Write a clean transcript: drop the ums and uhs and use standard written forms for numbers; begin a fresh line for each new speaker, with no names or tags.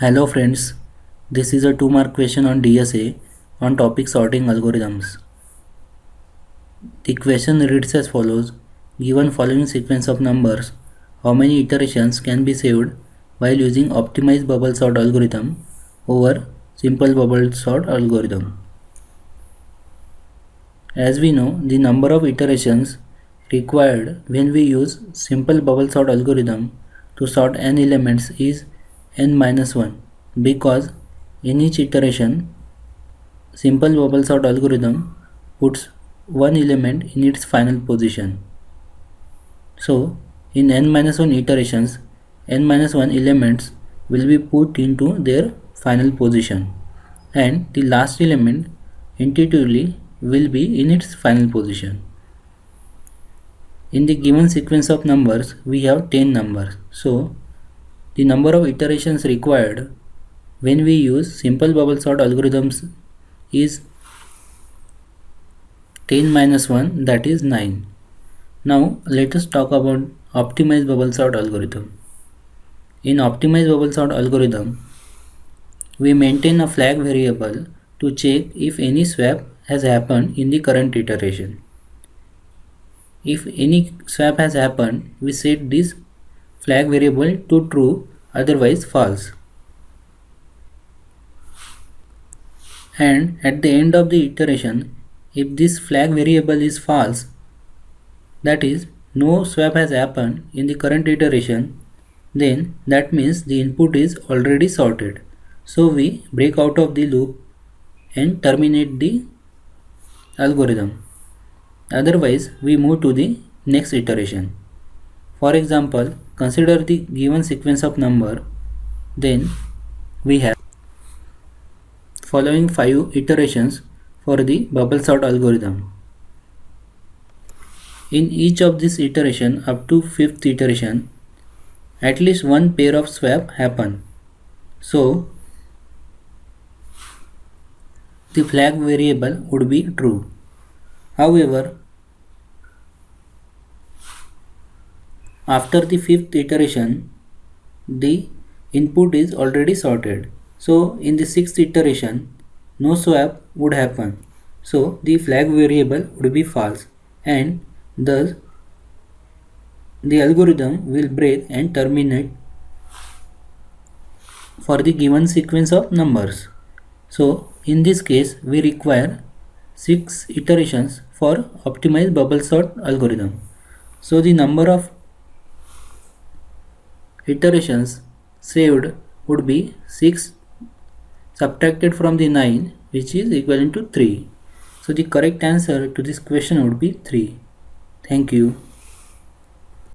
Hello friends, this is a 2-mark question on DSA on topic sorting algorithms. The question reads as follows: given following sequence of numbers, how many iterations can be saved while using optimized bubble sort algorithm over simple bubble sort algorithm? As we know, the number of iterations required when we use simple bubble sort algorithm to sort n elements is n-1 because in each iteration simple bubble sort algorithm puts one element in its final position. So in n-1 iterations, n-1 elements will be put into their final position and the last element intuitively will be in its final position. In the given sequence of numbers, we have 10 numbers. So the number of iterations required when we use simple bubble sort algorithms is 10 minus 1, that is 9. Now let us talk about optimized bubble sort algorithm. In optimized bubble sort algorithm, we maintain a flag variable to check if any swap has happened in the current iteration. If any swap has happened, we set this flag variable to true, otherwise false. And at the end of the iteration, if this flag variable is false, that is, no swap has happened in the current iteration, then that means the input is already sorted. So we break out of the loop and terminate the algorithm. Otherwise, we move to the next iteration. For example, consider the given sequence of number, then we have following 5 iterations for the bubble sort algorithm. In each of this iteration up to 5th iteration, at least one pair of swap happen. So the flag variable would be true. However, after the 5th iteration, the input is already sorted. So in the 6th iteration, no swap would happen. So the flag variable would be false and thus the algorithm will break and terminate for the given sequence of numbers. So in this case, we require 6 iterations for optimized bubble sort algorithm. So the number of iterations saved would be 6 subtracted from the 9, which is equivalent to 3. So the correct answer to this question would be 3. Thank you.